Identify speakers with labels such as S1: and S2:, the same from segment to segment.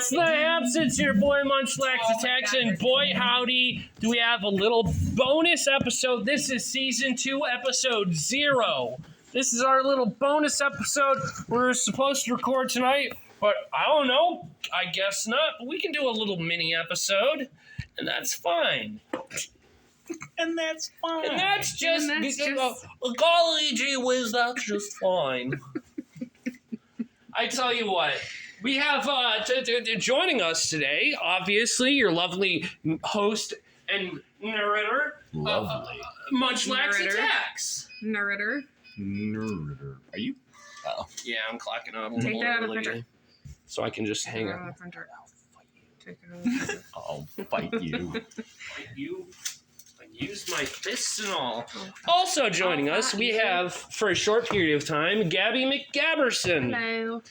S1: What's the Haps? It's your boy Munchlax Attacks, and boy howdy, do we have a little bonus episode. This is season 2, episode 0. This is our little bonus episode we're supposed to record tonight, but I don't know. I guess not. But we can do a little mini episode, and that's fine.
S2: And that's fine.
S1: And that's just golly gee whiz, that's just fine. I tell you what. We have joining us today, obviously, your lovely host and narrator, Munchlax Attacks.
S2: Narrator.
S3: Are you?
S1: Oh. Yeah, I'm clocking out a
S2: Take
S1: little
S2: that out of
S1: early,
S2: printer.
S1: so I can just hang out.
S3: I'll fight you.
S1: Fight you. I used my fists and all. Also joining us, we have, for a short period of time, Gabby McGabberson.
S2: Hello.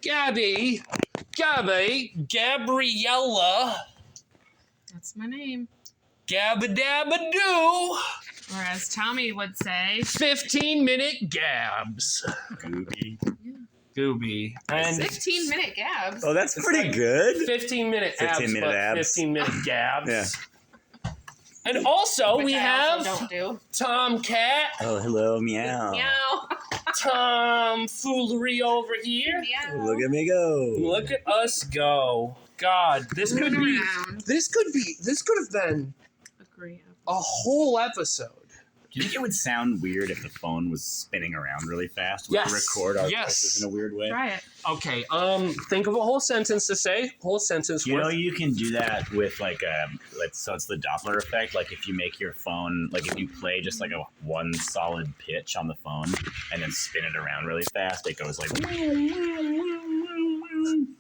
S1: Gabby, Gabriella,
S2: That's my name.
S1: Gabba-dabba-doo,
S2: Or as Tommy would say,
S1: 15-minute Gabs. Gooby. And
S2: 15-minute Gabs.
S3: Oh, that's pretty good.
S1: 15-minute abs,
S3: 15-minute abs.
S1: 15-minute Gabs.
S3: Yeah.
S1: And also,
S2: Which
S1: we
S2: I
S1: have
S2: also don't do.
S1: Tom Cat,
S3: Oh, hello, meow.
S2: Meow.
S1: Tom Foolery over here.
S2: Meow.
S3: Look at me go.
S1: Look at us go. God, this could have been
S2: Agree.
S1: a whole episode.
S3: Do you think it would sound weird if the phone was spinning around really fast?
S1: Yes.
S3: To record our
S1: Yes.
S3: voices in a weird way?
S2: Try it.
S1: Okay, think of a whole sentence to say. Whole sentence
S3: You know,
S1: worth.
S3: you can do that with so it's the Doppler effect. Like if you make your phone, like if you play just like a one solid pitch on the phone and then spin it around really fast, it goes like.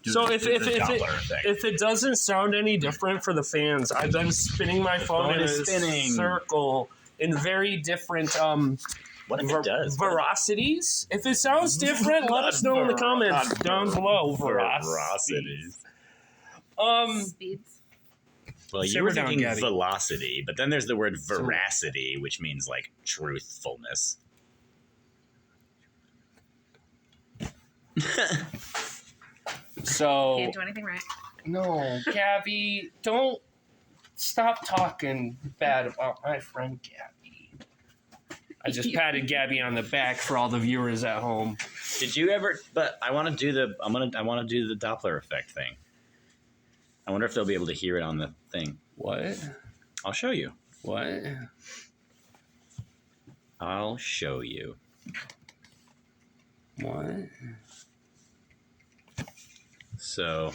S1: So if
S3: Doppler effect.
S1: it doesn't sound any different for the fans, I've been spinning my phone in a circle in very different
S3: What if it does?
S1: verocities. If it sounds different, let us know in the comments down below. Verocities.
S2: Speeds.
S3: Well, you
S1: Simmer
S3: were
S1: down,
S3: thinking
S1: Gabby.
S3: velocity, but then there's the word veracity, which means like truthfulness.
S1: So
S2: Can't do anything right.
S1: no, Gabby, don't stop talking bad about my friend Gabby. I just patted Gabby on the back for all the viewers at home.
S3: Did you ever? But I want to do the. I want to do the Doppler effect thing. I wonder if they'll be able to hear it on the thing.
S1: What?
S3: I'll show you.
S1: What?
S3: I'll show you.
S1: What?
S3: So,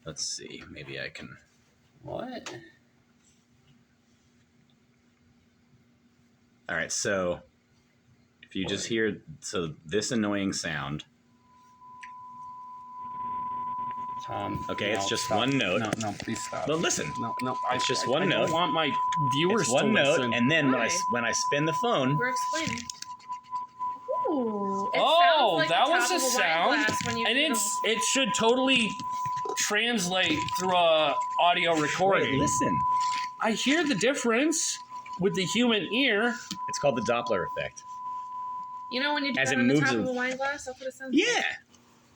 S3: let's see. Maybe I can.
S1: What?
S3: All right. So, if you just hear this annoying sound.
S1: Tom.
S3: Okay,
S1: no,
S3: it's just
S1: stop.
S3: one note.
S1: No, please stop.
S3: No, listen.
S1: No.
S3: It's just one note.
S1: I don't want my viewers
S3: It's one
S1: to
S3: note,
S1: listen.
S3: and then
S2: Why?
S3: when I spin the phone,
S2: We're explaining. Ooh. It
S1: Oh,
S2: sounds like
S1: that
S2: the
S1: was
S2: top
S1: a
S2: of wine
S1: sound,
S2: glass when you
S1: and
S2: do
S1: it should totally translate through a audio recording.
S3: wait, listen.
S1: I hear the difference with the human ear.
S3: It's called the Doppler effect.
S2: You know when you do
S3: As
S2: that
S3: it
S2: on the
S3: moves
S2: top
S3: a-
S2: of a wine glass? That's what it sounds
S3: Yeah.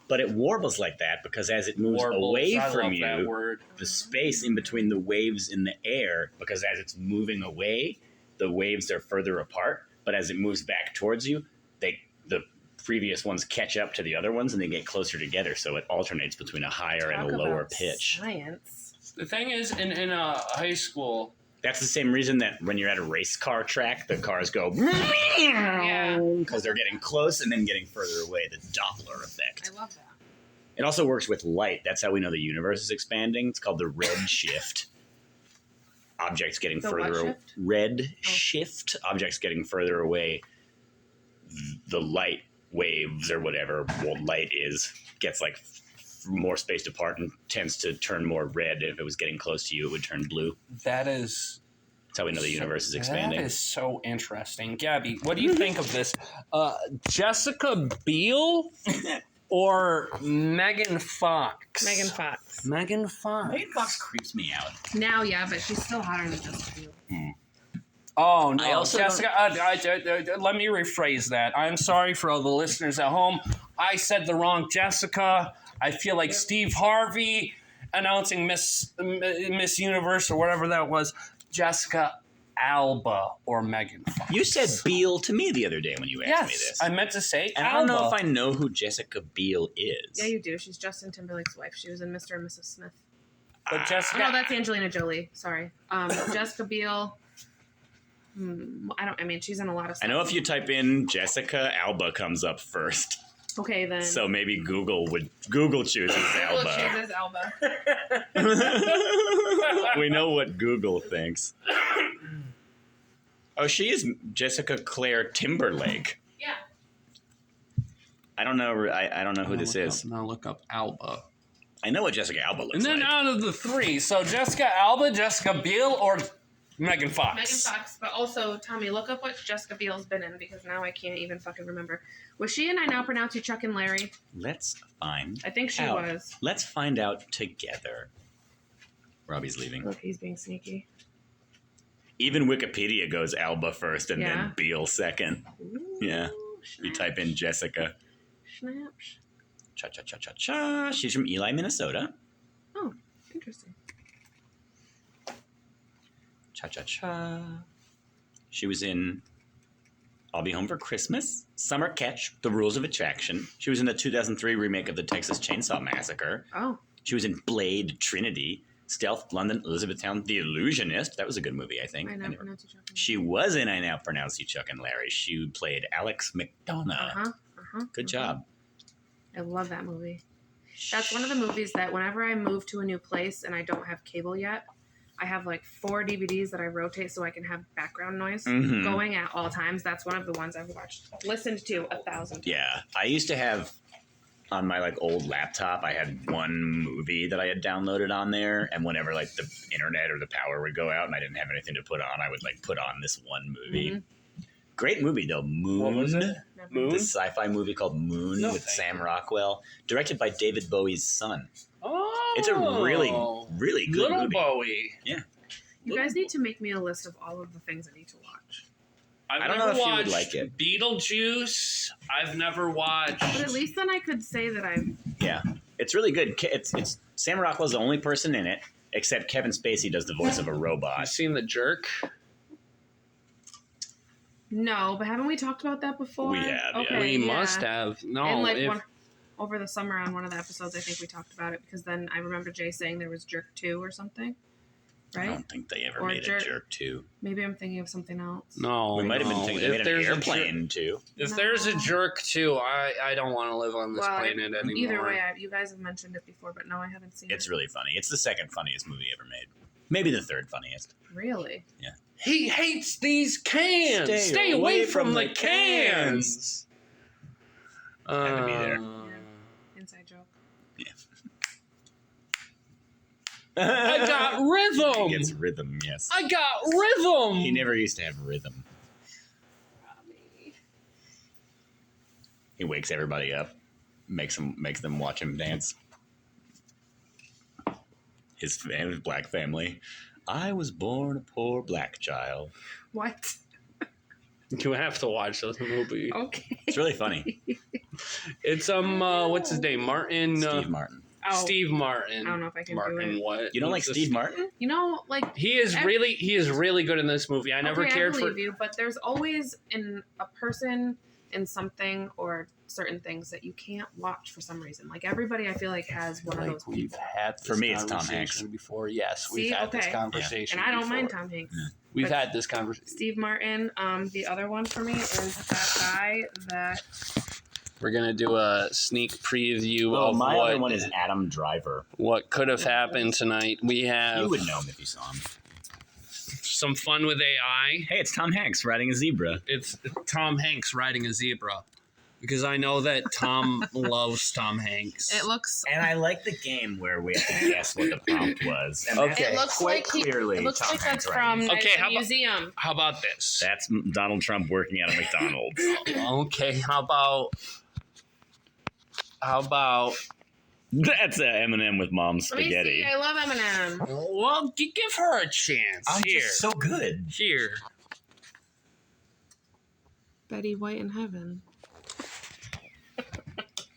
S3: But it warbles like that because as it moves
S1: Warbles.
S3: away
S1: I
S3: from
S1: love that
S3: you,
S1: word.
S3: the space in between the waves in the air, because as it's moving away, the waves are further apart. But as it moves back towards you, the previous ones catch up to the other ones and they get closer together. So it alternates between a higher and a lower pitch.
S2: Science.
S1: The thing is, in high school,
S3: That's the same reason that when you're at a race car track, the cars go
S2: Yeah.
S3: because they're getting close and then getting further away. The Doppler effect.
S2: I love that.
S3: It also works with light. That's how we know the universe is expanding. It's called the red shift. Objects getting
S2: The
S3: further
S2: what shift?
S3: red shift. Objects getting further away. The light waves or whatever light is gets like more spaced apart and tends to turn more red. If it was getting close to you, it would turn blue.
S1: that is
S3: That's how we know the universe is expanding.
S1: That is so interesting. Gabby, what do you think of this? Jessica Biel or Megan Fox?
S2: Megan Fox.
S1: Megan Fox.
S3: Megan Fox creeps me out.
S2: Now, yeah, but she's still hotter than Jessica Biel.
S1: Oh, no.
S3: I also
S1: Jessica, let me rephrase that. I'm sorry for all the listeners at home. I said the wrong Jessica. I feel like Steve Harvey announcing Miss Universe or whatever that was, Jessica Alba or Megan Fox.
S3: You said Beal to me the other day when you asked me this.
S1: I meant to say
S3: And I don't know if I know who Jessica Biel is.
S2: Yeah, you do. She's Justin Timberlake's wife. She was in Mr. and Mrs. Smith.
S1: But Jessica...
S2: No, that's Angelina Jolie. Sorry. Jessica Biel. She's in a lot of stuff.
S3: I know if you type in Jessica Alba comes up first.
S2: Okay, then.
S3: So maybe Google chooses Alba.
S2: Google chooses Alba.
S3: We know what Google thinks. Oh, she is Jessica Claire Timberlake.
S2: Yeah.
S3: I don't know. I don't know who this is.
S1: Now look up Alba.
S3: I know what Jessica Alba looks
S1: And then
S3: like.
S1: out of the three, so Jessica Alba, Jessica Biel, or Megan Fox?
S2: Megan Fox, but also, Tommy, look up what Jessica Biel's been in, because now I can't even fucking remember. Was she in I Now Pronounce You Chuck and Larry?
S3: Let's find
S2: I think she
S3: out.
S2: was.
S3: Let's find out together. Robbie's leaving.
S2: Look, he's being sneaky.
S3: Even Wikipedia goes Alba first and
S2: Yeah.
S3: then Beal second.
S2: Ooh,
S3: Yeah. You
S2: snap.
S3: type in Jessica.
S2: Snaps.
S3: Cha-cha-cha-cha-cha. She's from Eli, Minnesota.
S2: Oh, interesting.
S3: Cha-cha-cha. She was in I'll Be Home for Christmas, Summer Catch, The Rules of Attraction. She was in the 2003 remake of the Texas Chainsaw Massacre.
S2: Oh.
S3: She was in Blade, Trinity, Stealth, London, Elizabethtown, The Illusionist. That was a good movie, I think.
S2: I Now Pronounce You Chuck and Larry.
S3: She was in I Now Pronounce You Chuck and Larry. She played Alex McDonough. Good job.
S2: I love that movie. That's one of the movies that whenever I move to a new place and I don't have cable yet, I have like 4 DVDs that I rotate so I can have background noise going at all times. That's one of the ones I've watched, listened to 1,000 times.
S3: Yeah. I used to have on my like old laptop, I had one movie that I had downloaded on there, and whenever like the internet or the power would go out and I didn't have anything to put on, I would like put on this one movie. Great movie though, Moon.
S1: What was it? Moon?
S3: This sci-fi movie called Moon with Sam Rockwell, directed by David Bowie's son.
S1: Oh.
S3: It's a really, really good
S1: Little
S3: movie.
S1: Bowie.
S3: Yeah.
S2: You guys need to make me a list of all of the things I need to watch.
S1: I
S3: don't know if you would like it.
S1: Beetlejuice. I've never watched.
S2: But at least then I could say that I've...
S3: Yeah. It's really good. It's Sam Rockwell's the only person in it, except Kevin Spacey does the voice of a robot.
S1: I've seen The Jerk.
S2: No, but haven't we talked about that before?
S3: We have, yeah.
S2: Okay,
S1: We
S2: yeah.
S1: must have. No,
S2: And like
S1: if,
S2: over the summer on one of the episodes, I think we talked about it, because then I remember Jay saying there was Jerk 2 or something.
S3: I
S2: Right?
S3: don't think they ever
S2: Or
S3: made
S2: Jerk.
S3: a Jerk 2.
S2: Maybe I'm thinking of something else.
S1: no,
S3: We might have been
S1: no.
S3: thinking they made
S1: If
S3: an
S1: there's a
S3: airplane too.
S1: If there's a
S2: No.
S1: Jerk too, I don't want to live on this
S2: Well,
S1: planet anymore.
S2: Either way, you guys have mentioned it before, but no, I haven't seen
S3: It's
S2: it.
S3: really funny. It's the second funniest movie ever made. Maybe the third funniest.
S2: Really?
S1: He hates these cans. Stay away from the cans.
S3: Had to be there.
S2: Inside joke.
S1: I got
S3: He
S1: rhythm.
S3: gets rhythm, yes.
S1: I got rhythm.
S3: He never used to have rhythm. He wakes everybody up, makes them watch him dance. His black family. I was born a poor black child.
S2: What?
S1: You have to watch this movie.
S2: Okay.
S3: It's really funny.
S1: It's what's his name? Martin.
S3: Steve Martin.
S2: Oh,
S1: Steve Martin.
S2: I don't know if I can
S1: Martin.
S2: do it.
S1: What?
S3: You don't like
S1: What's
S3: Steve
S1: this-
S3: Martin?
S2: You know, like...
S1: He is really good in this movie. I never
S2: okay,
S1: cared
S2: I
S1: for.
S2: believe you, but there's always a person in something or certain things that you can't watch for some reason. Like everybody, I feel like has one of those
S1: We've
S2: people.
S1: had this
S3: For me, it's Tom
S1: conversation before. Yes, we've
S2: See?
S1: had this
S2: Okay.
S1: conversation.
S2: And I don't mind
S1: before.
S2: Tom Hanks.
S3: Yeah.
S1: We've
S2: but-
S1: had this conversation.
S2: Steve Martin. The other one for me is that guy that...
S1: We're gonna do a sneak preview
S3: Oh,
S1: of
S3: my other one
S1: what
S3: is Adam Driver.
S1: could have happened tonight. We have
S3: You would know him if you saw him.
S1: some fun with AI.
S3: Hey, it's Tom Hanks riding a zebra.
S1: It's Tom Hanks riding a zebra. Because I know that Tom loves Tom Hanks.
S2: It looks...
S3: And I like the game where we have to guess what the prompt was. And
S1: Okay.
S3: that's
S2: It looks
S3: quite
S2: like
S3: clearly
S2: it looks
S3: Tom
S2: like
S3: Hanks
S2: that's
S3: riding
S2: from
S3: a
S1: Okay,
S2: the
S1: how about-
S2: museum.
S1: How about this?
S3: That's Donald Trump working at a McDonald's.
S1: Okay, how about
S3: That's Eminem with Mom's
S2: Let me
S3: spaghetti.
S2: see. I love Eminem.
S1: well, give her a chance.
S3: I'm
S1: Here.
S3: just so good.
S1: Here.
S2: Betty White in Heaven.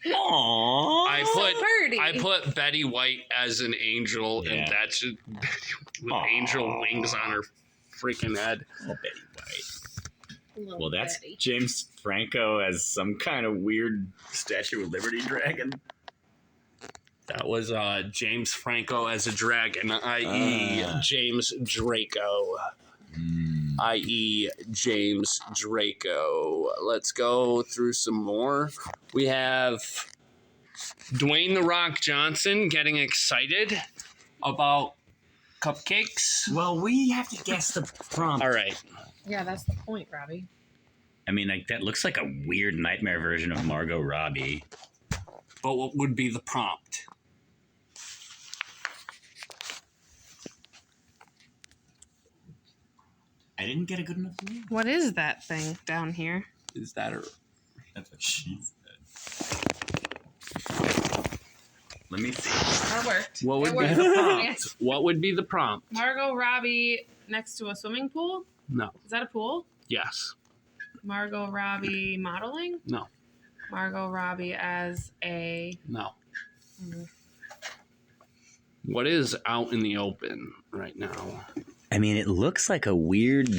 S3: Aww.
S1: I put Betty White as an angel, and that's just Betty with angel wings on her freaking head.
S3: Oh, Betty White. Well, that's Betty. James Franco as some kind of weird Statue of Liberty dragon.
S1: That was James Franco as a dragon, i.e. James Draco. I.e. James Draco. Let's go through some more. We have Dwayne The Rock Johnson getting excited about cupcakes.
S3: Well, we have to guess the prompt.
S1: All right.
S2: Yeah, that's the point, Robbie.
S3: I mean, like, that looks like a weird nightmare version of Margot Robbie.
S1: But what would be the prompt?
S3: I didn't get a good enough name.
S2: What is that thing down here?
S1: Is that a...
S3: That's what she said. Let me see.
S2: That worked.
S1: What would be the prompt? What would be the prompt?
S2: Margot Robbie next to a swimming pool?
S1: No.
S2: Is that a pool?
S1: Yes.
S2: Margot Robbie modeling?
S1: No.
S2: Margot Robbie as a...
S1: No. What is out in the open right now?
S3: I mean, it looks like a weird...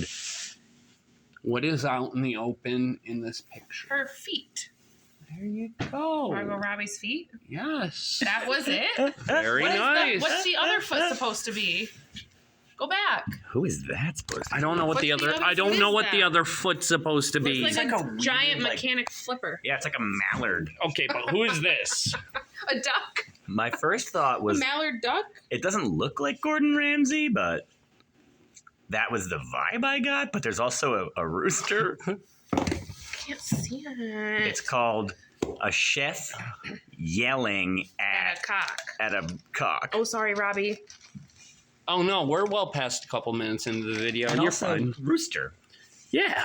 S1: What is out in the open in this picture?
S2: Her feet.
S1: There you go.
S2: Margot Robbie's feet?
S1: Yes.
S2: That was it?
S1: Very nice.
S2: What's the other foot supposed to be? Go back.
S3: Who is that supposed to be?
S1: I don't know what the other I don't know what the other foot's supposed to be.
S2: Looks like a
S3: weird,
S2: giant mechanic flipper.
S3: Yeah, it's like a mallard.
S1: Okay, but who is this?
S2: A duck?
S3: My first thought was...
S2: A mallard duck?
S3: It doesn't look like Gordon Ramsay, but that was the vibe I got. But there's also a rooster.
S2: Can't see it.
S3: It's called a chef yelling
S2: At a cock.
S3: at a cock.
S2: Oh, sorry, Robbie.
S1: Oh no, we're well past a couple minutes into the video.
S3: And
S1: You're
S3: also
S1: fine.
S3: Rooster.
S1: Yeah.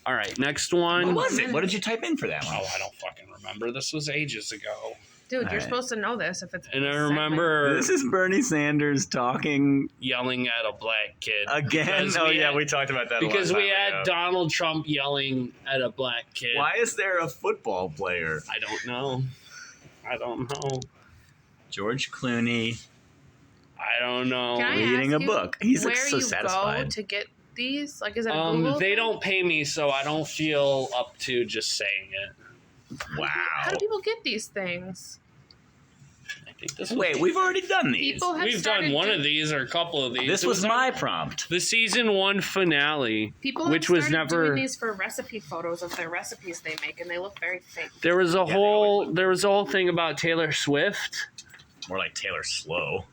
S1: All right, next one.
S3: What was it? What did you type in for that one?
S1: Oh, I don't fucking remember. This was ages ago.
S2: Dude,
S3: All
S2: you're
S3: right.
S2: supposed to know this if it's...
S1: And I
S2: segment.
S1: remember
S3: This is Bernie Sanders talking
S1: yelling at a black kid.
S3: again.
S1: Because
S3: Oh
S1: we
S3: yeah,
S1: had-
S3: we talked about that.
S1: Because
S3: a long
S1: we
S3: time
S1: had
S3: ago.
S1: Donald Trump yelling at a black kid.
S3: Why is there a football player?
S1: I don't know. I don't know.
S3: George Clooney
S1: I don't know.
S2: Can I
S3: reading
S2: ask
S3: a
S2: you
S3: book. He's like
S2: where
S3: so
S2: you
S3: satisfied.
S2: go to get these? Like, is it a Google
S1: They
S2: thing?
S1: don't pay me, so I don't feel up to just saying it.
S3: Wow.
S2: How do people get these things?
S1: I think this was,
S3: Wait, we've already done these.
S2: People have
S1: we've
S2: started
S1: done one
S2: do-
S1: of these or a couple of these.
S3: This
S1: It
S3: was
S1: our-
S3: my prompt.
S1: the season 1 finale.
S2: People
S1: which
S2: have
S1: was
S2: started
S1: never-
S2: doing these for recipe photos of their recipes they make, and they look very fake.
S1: There was a
S3: they
S1: whole
S3: always-
S1: there was a whole thing about Taylor Swift.
S3: More like Taylor Slow.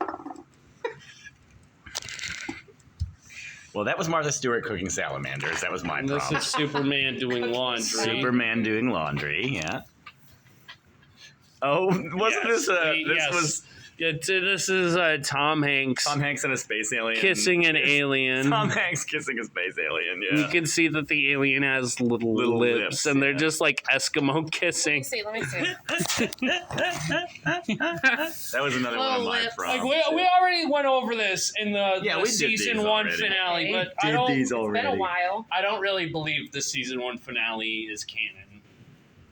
S3: Well, that was Martha Stewart cooking salamanders. That was my
S1: And this
S3: prompt.
S1: is Superman doing laundry.
S3: Superman doing laundry. Yeah. Oh, wasn't
S1: Yes.
S3: this? This
S1: Yes.
S3: was
S1: This is Tom Hanks
S3: Tom Hanks and a space alien
S1: kissing an alien.
S3: Tom Hanks kissing a space alien. Yeah.
S1: You can see that the alien has little lips, and they're
S3: yeah.
S1: just like Eskimo kissing.
S2: Let me see.
S3: That was another one of
S2: Little
S3: my
S2: lips.
S1: Like
S3: prompts.
S1: we already went over this in the
S3: Yeah, we did
S1: season
S3: these
S1: 1
S3: already.
S1: finale, but I
S3: Did
S1: don't.
S3: these
S2: It's been a
S3: already.
S2: while.
S1: I don't really believe the season 1 finale is canon.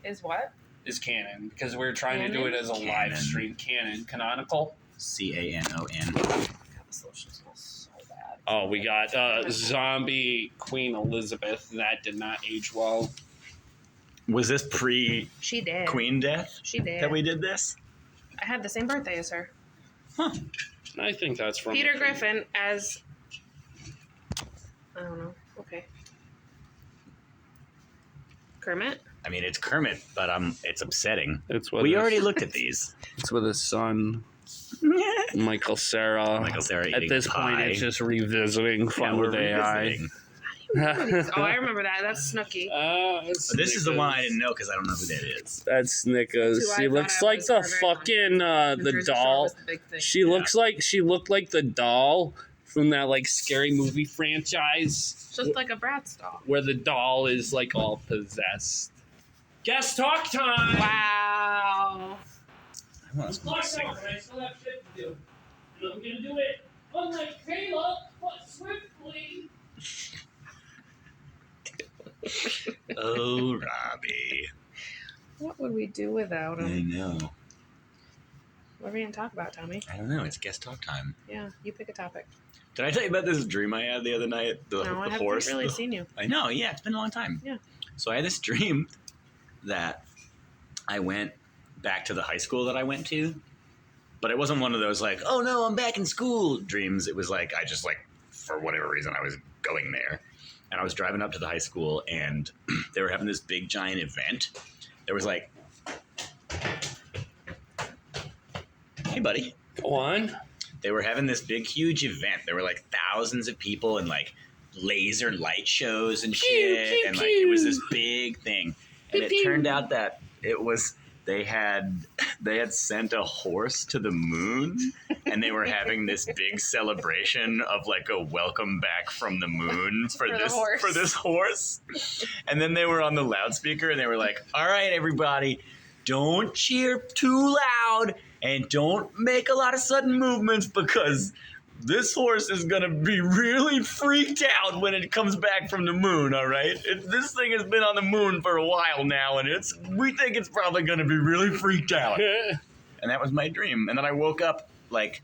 S2: Is what?
S1: Is canon because we're trying to do it as a
S3: Canon.
S1: live stream. Canon, canonical.
S3: CANON.
S2: God, this lotion smells so bad.
S1: Oh, we got zombie Queen Elizabeth. That did not age well.
S3: Was this pre
S2: She did.
S3: Queen death
S2: She did.
S3: that we did this?
S2: I had the same birthday as her.
S1: I think that's from
S2: Peter Griffin as... I don't know. Okay. Kermit?
S3: I mean, it's Kermit, but it's upsetting.
S1: It's with
S3: We
S1: his-
S3: already looked at these.
S1: It's with his son, Michael Cera.
S3: Michael Cera
S1: At
S3: eating
S1: this
S3: a
S1: point,
S3: pie.
S1: it's just revisiting
S3: Yeah,
S1: fun
S3: we're
S1: with AI.
S3: revisiting.
S2: Oh, I remember that. That's Snooki.
S3: This is the one I didn't know because I don't know who that is.
S1: That's Snickers.
S2: Who I
S1: She
S2: thought
S1: looks
S2: I
S1: like
S2: was
S1: the
S2: for a very long
S1: fucking
S2: New
S1: the
S2: Jersey Shore
S1: doll.
S2: was the big thing.
S1: She looked like the doll from that like scary movie franchise
S2: Just like a Bratz doll.
S1: where the doll is like all possessed. Guest talk time.
S2: Wow.
S3: I want to
S1: Talk time. I still have shit to do, and I'm gonna do it unlike Caleb, but swiftly.
S3: Oh, Robbie.
S2: What would we do without him?
S3: know.
S2: What are we gonna talk about, Tommy?
S3: I don't know. It's guest talk time.
S2: Yeah, you pick a topic.
S3: Did I tell you about this dream I had the other night?
S2: No, I haven't
S3: horse.
S2: really seen you.
S3: I know. Yeah, it's been a long time.
S2: Yeah.
S3: So I had this dream that I went back to the high school that I went to, but it wasn't one of those like, oh no, I'm back in school dreams. It was like I just like for whatever reason I was going there, and I was driving up to the high school, and they were having this big giant event. There was like, hey buddy,
S1: Go on.
S3: they were having this big huge event. There were like thousands of people and like laser light shows and shit,
S1: pew,
S3: and like it was
S1: pew.
S3: this big thing. And
S2: Pew,
S3: it
S2: pew.
S3: turned out that it was they had sent a horse to the moon, and they were having this big celebration of like a welcome back from the moon for
S2: the
S3: this
S2: horse.
S3: for this horse. And then they were on the loudspeaker and they were like, "All right, everybody, don't cheer too loud and don't make a lot of sudden movements because this horse is going to be really freaked out when it comes back from the moon, all right? This thing has been on the moon for a while now, and we think it's probably going to be really freaked out." And that was my dream. And then I woke up, like,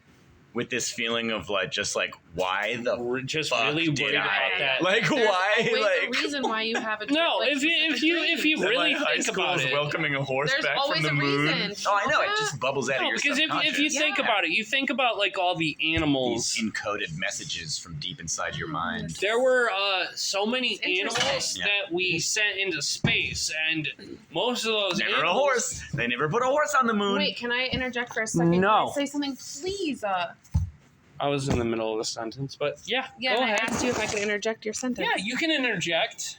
S3: with this feeling of, like, just, like, why the
S1: We're just
S3: fuck
S1: really
S3: did
S1: worried
S3: I?
S1: about that.
S3: Like,
S2: There's
S3: why?
S2: always
S3: Like,
S2: a reason why you have a dream.
S1: No,
S2: like,
S1: if you
S3: that
S1: really
S3: my high
S1: think
S3: school
S1: about
S3: is
S1: it.
S3: welcoming a horse
S2: There's
S3: back
S2: always
S3: from the
S2: a
S3: moon.
S2: reason.
S3: Oh, I know. It
S2: Yeah.
S3: just bubbles out of
S1: No,
S3: your
S1: because if you think
S2: Yeah.
S1: about it, you think about like all the animals.
S3: these encoded messages from deep inside your mind.
S1: There were so many
S2: It's interesting.
S1: animals
S3: Yeah.
S1: that we sent into space, and most of those
S3: Never
S1: animals,
S3: a horse. They never put a horse on the moon.
S2: Wait, can I interject for a second?
S1: No.
S2: Can I say something, please?
S1: I was in the middle of a sentence, but yeah,
S2: Yeah,
S1: go
S2: and I
S1: ahead.
S2: asked you if I could interject your sentence.
S1: Yeah, you can interject.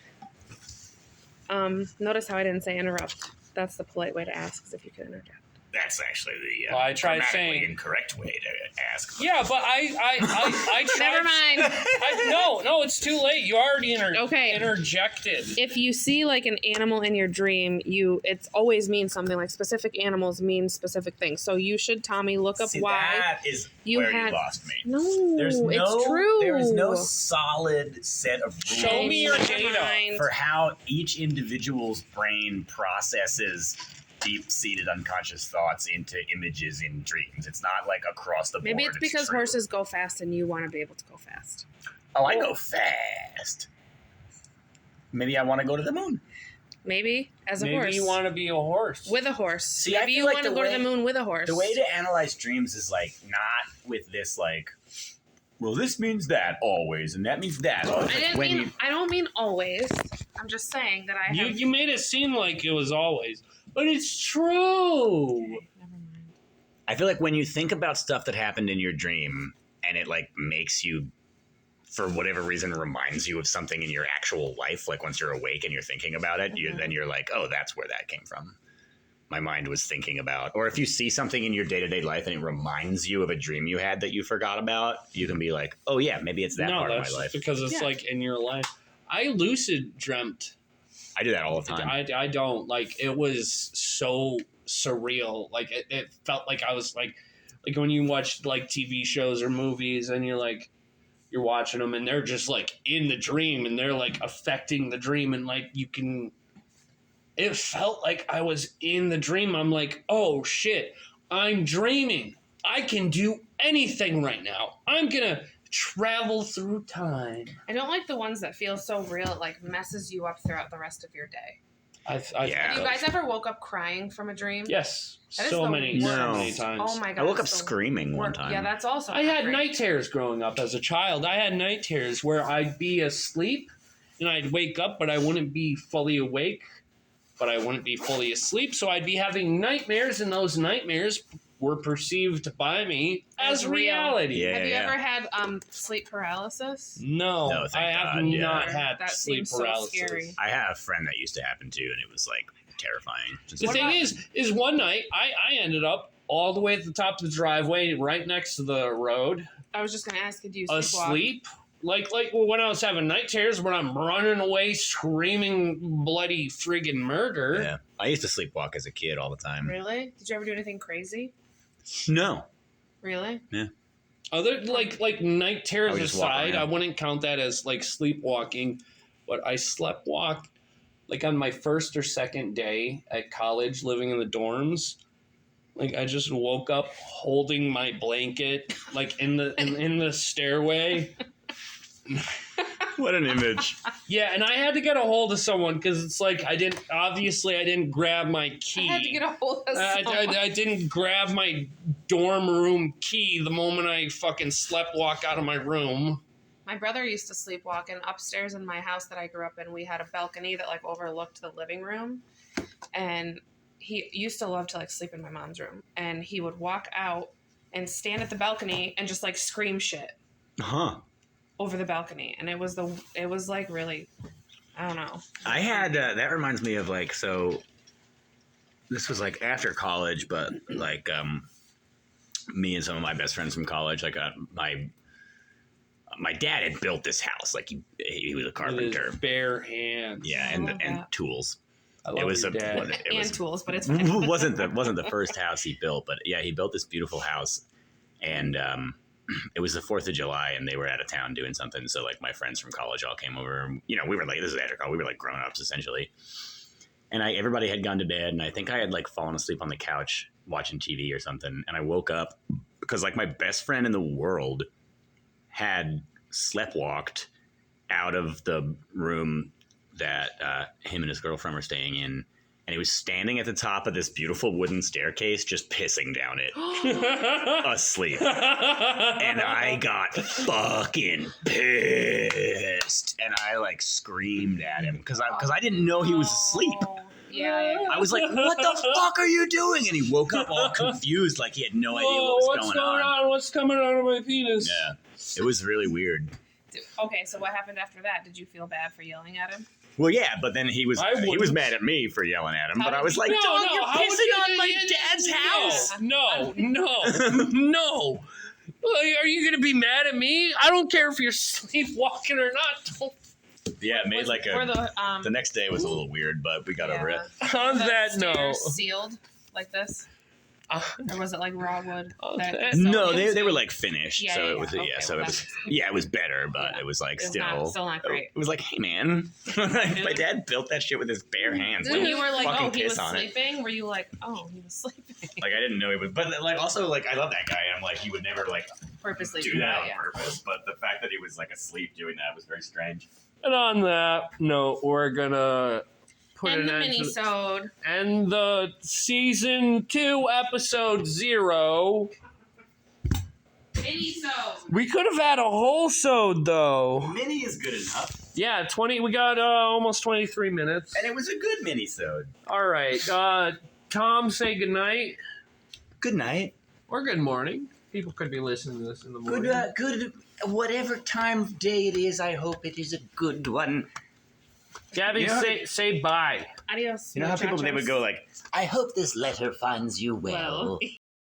S2: Notice how I didn't say interrupt. That's the polite way to ask, is if you could interject.
S3: That's actually the
S1: Well, I tried
S3: grammatically
S1: saying-
S3: incorrect way to ask.
S1: Yeah, but I tried.
S2: Never mind.
S1: No, it's too late. You already
S2: Okay.
S1: interjected.
S2: If you see like an animal in your dream, it's always means something. Like specific animals mean specific things. So you should, Tommy, look up
S3: See,
S2: why.
S3: that is
S2: you
S3: where
S2: had-
S3: you lost me.
S2: No,
S3: It's
S2: true.
S3: There is no solid set of rules
S1: Show me your
S2: Never
S1: data.
S2: mind.
S3: for how each individual's brain processes deep-seated unconscious thoughts into images in dreams. It's not like across the board.
S2: Maybe it's because
S3: true.
S2: horses go fast and you want to be able to go fast.
S3: Oh, I go fast. Maybe I want to go to the moon.
S2: Maybe as a
S1: Maybe
S2: horse.
S1: you want to be a horse.
S2: with a horse.
S3: See, I
S2: Maybe
S3: feel
S2: you
S3: like
S2: want to
S3: the
S2: go to
S3: way-
S2: the moon with a horse.
S3: The way to analyze dreams is like not with this like, well, this means that always, and that means that. Always.
S2: I don't mean always. I'm just saying that I have.
S1: You made it seem like it was always, but it's true.
S2: Never mind.
S3: I feel like when you think about stuff that happened in your dream, and it like makes you, for whatever reason, reminds you of something in your actual life. Like once you're awake and you're thinking about it, then you're like, oh, that's where that came from. My mind was thinking about. Or if you see something in your day-to-day life and it reminds you of a dream you had that you forgot about, you can be like, oh yeah, maybe it's that
S1: No,
S3: part of
S1: that's
S3: my life.
S1: because it's
S2: Yeah.
S1: like in your life. I lucid dreamt.
S3: I do that all the time.
S1: I don't like. It was so surreal. Like it felt like I was like when you watch like TV shows or movies and you're watching them and they're just like in the dream and they're like affecting the dream and like you can. It felt like I was in the dream. I'm like, oh shit, I'm dreaming. I can do anything right now. I'm gonna travel through time.
S2: I don't like the ones that feel so real. It like messes you up throughout the rest of your day.
S3: Yeah.
S2: Have you guys ever woke up crying from a dream?
S1: Yes,
S2: That is
S1: so
S2: the
S1: many
S2: worst.
S1: times.
S2: Oh my god.
S3: I woke up
S2: it's the
S3: screaming one
S2: worst.
S3: time.
S2: Yeah, that's also.
S1: I
S2: not
S1: had
S2: great.
S1: night terrors growing up as a child. I had night terrors where I'd be asleep and I'd wake up, but I wouldn't be fully awake, but I wouldn't be fully asleep. So I'd be having nightmares, and those nightmares were perceived by me as
S2: As real.
S1: reality.
S3: Yeah.
S2: Have you ever had sleep paralysis?
S1: No,
S3: No, thank
S1: I have
S3: God, yeah.
S1: not had
S2: That
S1: sleep
S2: seems so
S1: paralysis.
S2: scary.
S3: I had a friend that used to happen too, and it was like terrifying. Just
S1: The
S2: What
S1: thing
S2: about-
S1: is one night I ended up all the way at the top of the driveway, right next to the road,
S2: I was just gonna ask, did you sleepwalk?
S1: asleep. Like when I was having night terrors, when I'm running away, screaming bloody friggin' murder.
S3: yeah. I used to sleepwalk as a kid all the time.
S2: Really? Did you ever do anything crazy?
S3: No.
S2: Really?
S1: Other like night
S3: I
S1: terrors
S3: would just walk
S1: aside, I
S3: around.
S1: wouldn't count that as like sleepwalking, but I slept walk like on my first or second day at college, living in the dorms. Like I just woke up holding my blanket, like in the stairway.
S3: What an image.
S1: Yeah, and I had to get a hold of someone because it's like I didn't grab my key.
S2: I had to get a hold of someone.
S1: I didn't grab my dorm room key the moment I fucking sleptwalk out of my room.
S2: My brother used to sleepwalk, and upstairs in my house that I grew up in, we had a balcony that like overlooked the living room, and he used to love to like sleep in my mom's room, and he would walk out and stand at the balcony and just like scream shit over the balcony, and it was like really, I don't know.
S3: I had that reminds me of like, so this was like after college, but like me and some of my best friends from college, like my dad had built this house, like he was a carpenter,
S1: with his bare hands.
S3: yeah, and tools.
S1: I love
S3: It was
S1: your dad.
S3: it was,
S2: And tools, but it's fine.
S3: wasn't the first house he built, but yeah, he built this beautiful house, and it was the 4th of July, and they were out of town doing something. So like my friends from college all came over. And, you know, we were like, this is after college. We were like grown ups essentially, and everybody had gone to bed, and I think I had like fallen asleep on the couch watching TV or something, and I woke up because like my best friend in the world had sleptwalked out of the room that him and his girlfriend were staying in, and he was standing at the top of this beautiful wooden staircase just pissing down it asleep. And I got fucking pissed, and I like screamed at him because I didn't know he was asleep.
S2: Yeah.
S3: I was like, what the fuck are you doing? And he woke up all confused, like he had no idea what was
S1: what's going on? What's coming out of my penis?
S3: Yeah, it was really weird.
S2: Okay, so what happened after that? Did you feel bad for yelling at him?
S3: Well, yeah, but then he was mad at me for yelling at him.
S2: How
S3: But I
S2: did
S3: was
S2: he-
S3: like,
S1: No,
S3: dog,
S1: no,
S3: you're
S1: how would
S3: pissing
S1: you-
S3: on my dad's house.
S1: No. Are you going to be mad at me? I don't care if you're sleepwalking or not. Don't.
S3: Yeah, it made like
S2: Or
S3: the next day was a little weird, but we got over it.
S1: On
S2: the
S1: that note.
S2: stairs sealed like this? Or was it like raw wood?
S3: No, they were like finished,
S2: Yeah,
S3: so
S2: yeah,
S3: it was
S2: yeah. Okay,
S3: so
S2: well,
S3: it was it was better, but it was like
S2: It's
S3: still
S2: not great.
S3: It was like, hey man, my dad built that shit with his bare hands.
S2: When
S3: Like,
S2: you were like,
S3: fucking
S2: oh, he
S3: piss
S2: was
S3: on it.
S2: sleeping, were you like, oh, he was sleeping?
S3: Like I didn't know he was, but like also like I love that guy. I'm like he would never like
S2: Purposely
S3: do that on
S2: yeah.
S3: purpose, but the fact that he was like asleep doing that was very strange.
S1: And on that note, we're going to put
S2: And
S1: an
S2: the
S1: end to
S2: mini-sode.
S1: and the season 2 episode 0.
S2: Mini-sode.
S1: We could have had a whole sode though.
S3: Mini is good enough,
S1: Yeah, 20. We got almost 23 minutes.
S3: and it was a good mini-sode.
S1: All right. Tom, say goodnight
S3: Good night.
S1: or good morning. People could be listening to this in the morning.
S3: Good. Whatever time of day it is, I hope it is a good one.
S1: Gabby,
S3: You know-
S1: say bye.
S2: Adios.
S3: You know how people they would
S2: muchachos.
S3: go like, I hope this letter finds you well.